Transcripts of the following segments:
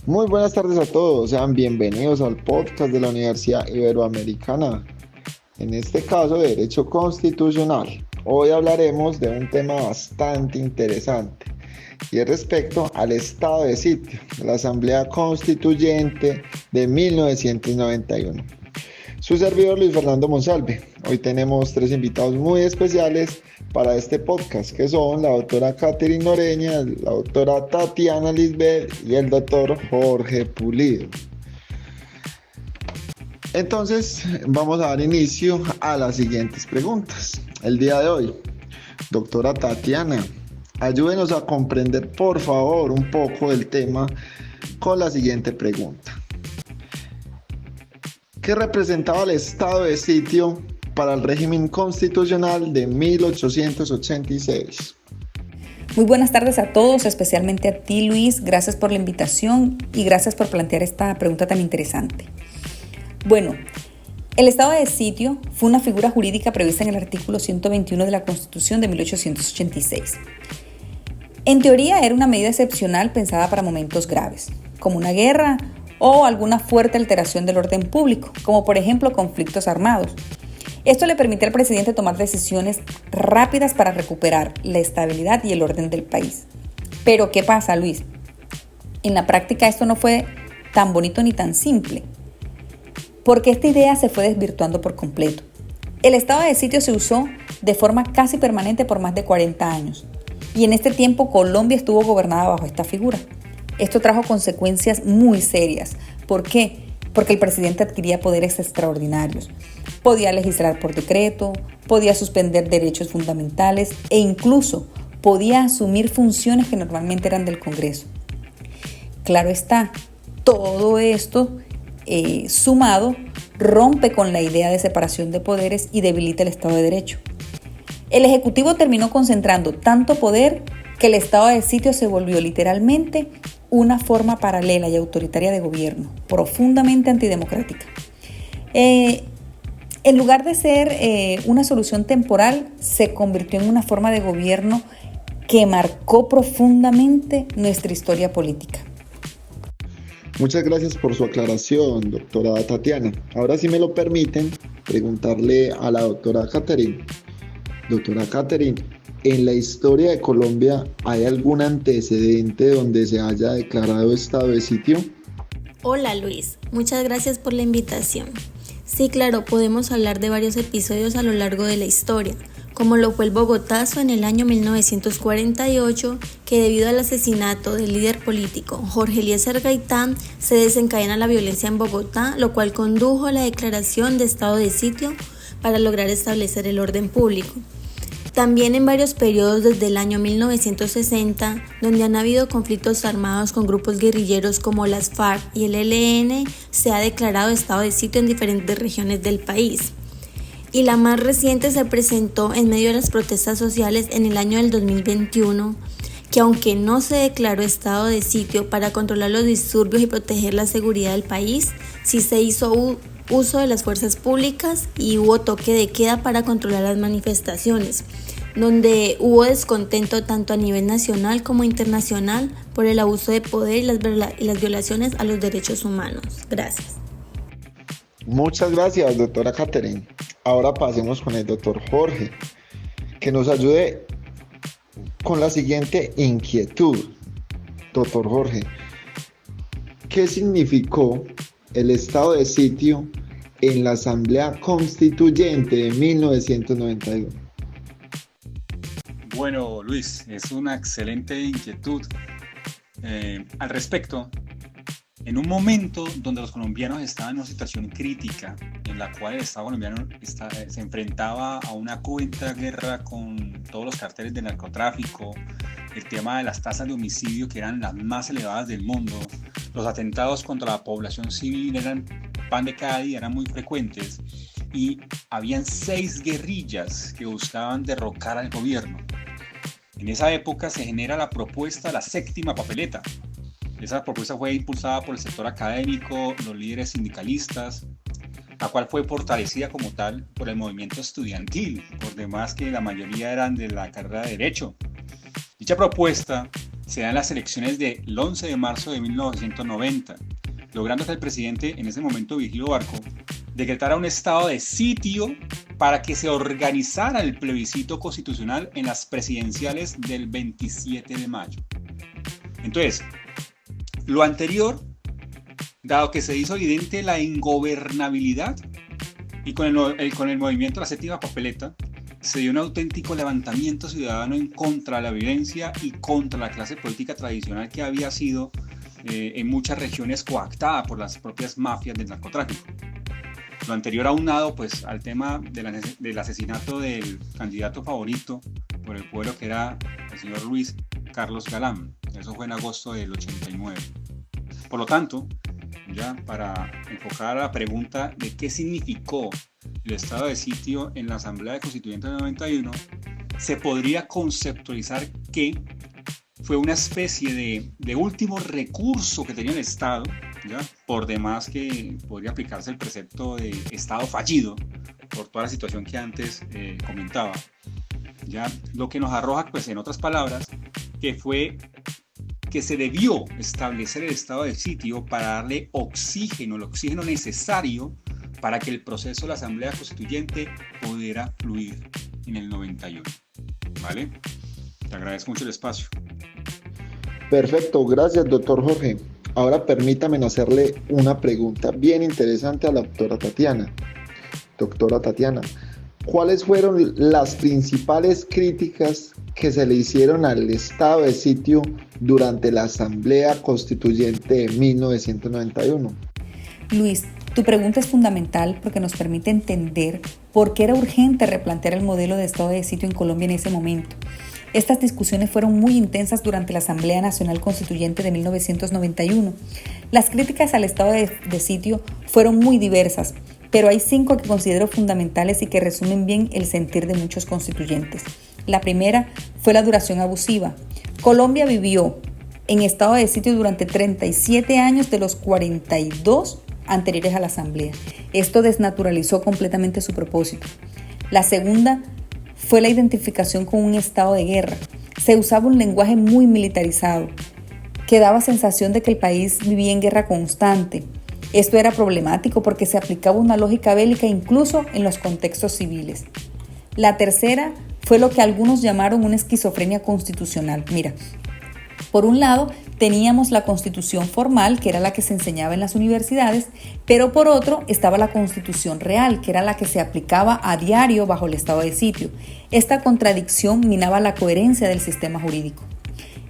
Muy buenas tardes a todos, sean bienvenidos al podcast de la Universidad Iberoamericana, en este caso de Derecho Constitucional. Hoy hablaremos de un tema bastante interesante y es respecto al estado de sitio de la Asamblea Constituyente de 1991. Su servidor Luis Fernando Monsalve. Hoy tenemos tres invitados muy especiales para este podcast, que son la doctora Catherine Noreña, la doctora Tatiana Lisbeth y el doctor Jorge Pulido. Entonces, vamos a dar inicio a las siguientes preguntas. El día de hoy, doctora Tatiana, ayúdenos a comprender, por favor, un poco el tema con la siguiente pregunta. ¿Qué representaba el estado de sitio para el régimen constitucional de 1886? Muy buenas tardes a todos, especialmente a ti, Luis. Gracias por la invitación y gracias por plantear esta pregunta tan interesante. Bueno, el estado de sitio fue una figura jurídica prevista en el artículo 121 de la Constitución de 1886. En teoría era una medida excepcional pensada para momentos graves, como una guerra o alguna fuerte alteración del orden público, como por ejemplo conflictos armados. Esto le permite al presidente tomar decisiones rápidas para recuperar la estabilidad y el orden del país. Pero ¿qué pasa, Luis? En la práctica esto no fue tan bonito ni tan simple, porque esta idea se fue desvirtuando por completo. El estado de sitio se usó de forma casi permanente por más de 40 años, y en este tiempo Colombia estuvo gobernada bajo esta figura. Esto trajo consecuencias muy serias. ¿Por qué? Porque el presidente adquiría poderes extraordinarios. Podía legislar por decreto, podía suspender derechos fundamentales e incluso podía asumir funciones que normalmente eran del Congreso. Claro está, todo esto sumado rompe con la idea de separación de poderes y debilita el Estado de Derecho. El Ejecutivo terminó concentrando tanto poder que el estado de sitio se volvió literalmente una forma paralela y autoritaria de gobierno, profundamente antidemocrática. En lugar de ser una solución temporal, se convirtió en una forma de gobierno que marcó profundamente nuestra historia política. Muchas gracias por su aclaración, doctora Tatiana. Ahora, si me lo permiten, preguntarle a la doctora Catherine. Doctora Catherine, ¿en la historia de Colombia hay algún antecedente donde se haya declarado estado de sitio? Hola Luis, muchas gracias por la invitación. Sí, claro, podemos hablar de varios episodios a lo largo de la historia, como lo fue el Bogotazo en el año 1948, que debido al asesinato del líder político Jorge Eliezer Gaitán se desencadena la violencia en Bogotá, lo cual condujo a la declaración de estado de sitio para lograr establecer el orden público. También en varios periodos desde el año 1960, donde han habido conflictos armados con grupos guerrilleros como las FARC y el ELN, se ha declarado estado de sitio en diferentes regiones del país. Y la más reciente se presentó en medio de las protestas sociales en el año del 2021, que aunque no se declaró estado de sitio para controlar los disturbios y proteger la seguridad del país, sí se hizo uso de las fuerzas públicas y hubo toque de queda para controlar las manifestaciones, donde hubo descontento tanto a nivel nacional como internacional por el abuso de poder y las violaciones a los derechos humanos. Gracias. Muchas gracias, doctora Catherine. Ahora pasemos con el doctor Jorge, que nos ayude con la siguiente inquietud. Doctor Jorge, ¿qué significó el estado de sitio en la Asamblea Constituyente de 1991? Bueno, Luis, es una excelente inquietud. Al respecto, en un momento donde los colombianos estaban en una situación crítica, en la cual el Estado colombiano se enfrentaba a una cruenta guerra con todos los carteles de narcotráfico, el tema de las tasas de homicidio que eran las más elevadas del mundo, los atentados contra la población civil eran pan de cada día, eran muy frecuentes y habían 6 guerrillas que buscaban derrocar al gobierno. En esa época se genera la propuesta de la séptima papeleta. Esa propuesta fue impulsada por el sector académico, los líderes sindicalistas, la cual fue fortalecida como tal por el movimiento estudiantil, por demás que la mayoría eran de la carrera de Derecho. Dicha propuesta se dan las elecciones del 11 de marzo de 1990, logrando que el presidente, en ese momento Vigilio Barco, decretara un estado de sitio para que se organizara el plebiscito constitucional en las presidenciales del 27 de mayo. Entonces, lo anterior, dado que se hizo evidente la ingobernabilidad y con el movimiento de la séptima papeleta, se dio un auténtico levantamiento ciudadano en contra de la violencia y contra la clase política tradicional que había sido en muchas regiones coactada por las propias mafias del narcotráfico. Lo anterior aunado pues, al tema del asesinato del candidato favorito por el pueblo, que era el señor Luis Carlos Galán. Eso fue en agosto del 89. Por lo tanto, ya para enfocar a la pregunta de qué significó el estado de sitio en la Asamblea Constituyente del 91, se podría conceptualizar que fue una especie de último recurso que tenía el Estado, ¿ya? Por demás que podría aplicarse el precepto de Estado fallido, por toda la situación que antes comentaba. ¿Ya? Lo que nos arroja, pues, en otras palabras, que fue que se debió establecer el estado de sitio para darle oxígeno, el oxígeno necesario para que el proceso de la Asamblea Constituyente pudiera fluir en el 91. ¿Vale? Te agradezco mucho el espacio. Perfecto, gracias, doctor Jorge. Ahora permítame hacerle una pregunta bien interesante a la doctora Tatiana. Doctora Tatiana, ¿cuáles fueron las principales críticas que se le hicieron al estado de sitio durante la Asamblea Constituyente de 1991? Luis, tu pregunta es fundamental porque nos permite entender por qué era urgente replantear el modelo de estado de sitio en Colombia en ese momento. Estas discusiones fueron muy intensas durante la Asamblea Nacional Constituyente de 1991. Las críticas al estado de sitio fueron muy diversas, pero hay 5 que considero fundamentales y que resumen bien el sentir de muchos constituyentes. La primera fue la duración abusiva. Colombia vivió en estado de sitio durante 37 años de los 42 anteriores a la Asamblea. Esto desnaturalizó completamente su propósito. La segunda fue la identificación con un estado de guerra. Se usaba un lenguaje muy militarizado, que daba sensación de que el país vivía en guerra constante. Esto era problemático porque se aplicaba una lógica bélica incluso en los contextos civiles. La tercera fue lo que algunos llamaron una esquizofrenia constitucional. Mira, por un lado teníamos la constitución formal, que era la que se enseñaba en las universidades, pero por otro estaba la constitución real, que era la que se aplicaba a diario bajo el estado de sitio. Esta contradicción minaba la coherencia del sistema jurídico.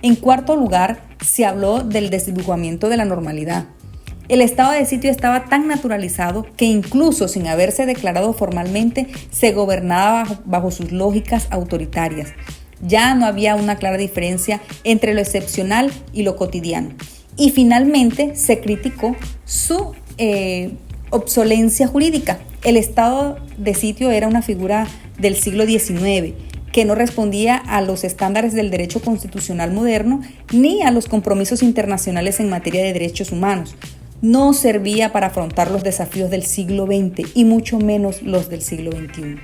En cuarto lugar, se habló del desdibujamiento de la normalidad. El estado de sitio estaba tan naturalizado que incluso sin haberse declarado formalmente, se gobernaba bajo sus lógicas autoritarias. Ya no había una clara diferencia entre lo excepcional y lo cotidiano. Y finalmente se criticó su obsolencia jurídica. El estado de sitio era una figura del siglo XIX que no respondía a los estándares del derecho constitucional moderno ni a los compromisos internacionales en materia de derechos humanos. No servía para afrontar los desafíos del siglo XX y mucho menos los del siglo XXI.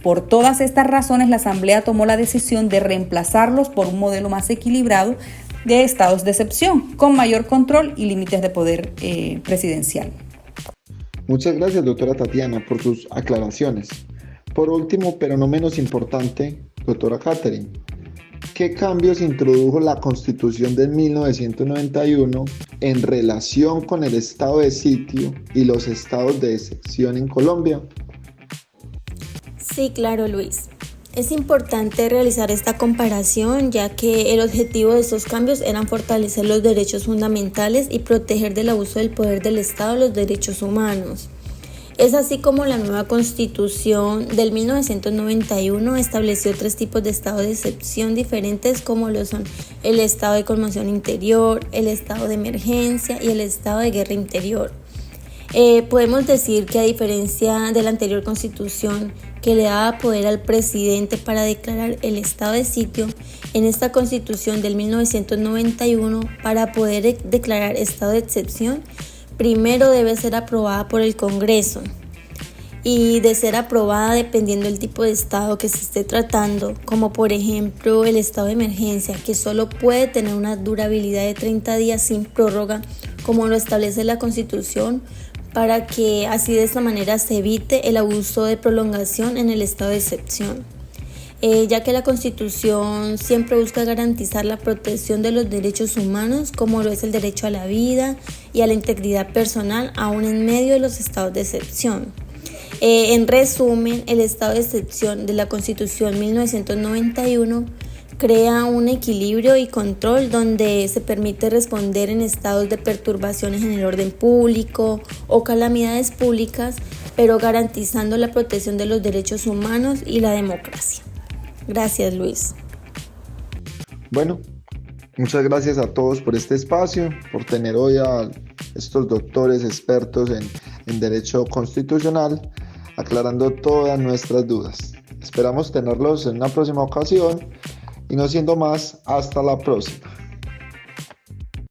Por todas estas razones, la Asamblea tomó la decisión de reemplazarlos por un modelo más equilibrado de estados de excepción, con mayor control y límites de poder presidencial. Muchas gracias, doctora Tatiana, por sus aclaraciones. Por último, pero no menos importante, doctora Catherine, ¿qué cambios introdujo la Constitución de 1991 en relación con el estado de sitio y los estados de excepción en Colombia? Sí, claro, Luis. Es importante realizar esta comparación, ya que el objetivo de estos cambios eran fortalecer los derechos fundamentales y proteger del abuso del poder del Estado los derechos humanos. Es así como la nueva Constitución del 1991 estableció 3 tipos de estado de excepción diferentes, como lo son el estado de conmoción interior, el estado de emergencia y el estado de guerra interior. Podemos decir que a diferencia de la anterior Constitución, que le daba poder al presidente para declarar el estado de sitio, en esta Constitución del 1991, para poder declarar estado de excepción, primero debe ser aprobada por el Congreso. y de ser aprobada dependiendo del tipo de estado que se esté tratando, como por ejemplo el estado de emergencia, que solo puede tener una durabilidad de 30 días sin prórroga, como lo establece la Constitución, para que así de esta manera se evite el abuso de prolongación en el estado de excepción. Ya que la Constitución siempre busca garantizar la protección de los derechos humanos, como lo es el derecho a la vida y a la integridad personal, aún en medio de los estados de excepción. En resumen, el estado de excepción de la Constitución 1991 crea un equilibrio y control donde se permite responder en estados de perturbaciones en el orden público o calamidades públicas, pero garantizando la protección de los derechos humanos y la democracia. Gracias, Luis. Bueno, muchas gracias a todos por este espacio, por tener hoy a estos doctores expertos en Derecho Constitucional, aclarando todas nuestras dudas. Esperamos tenerlos en una próxima ocasión y no siendo más, hasta la próxima.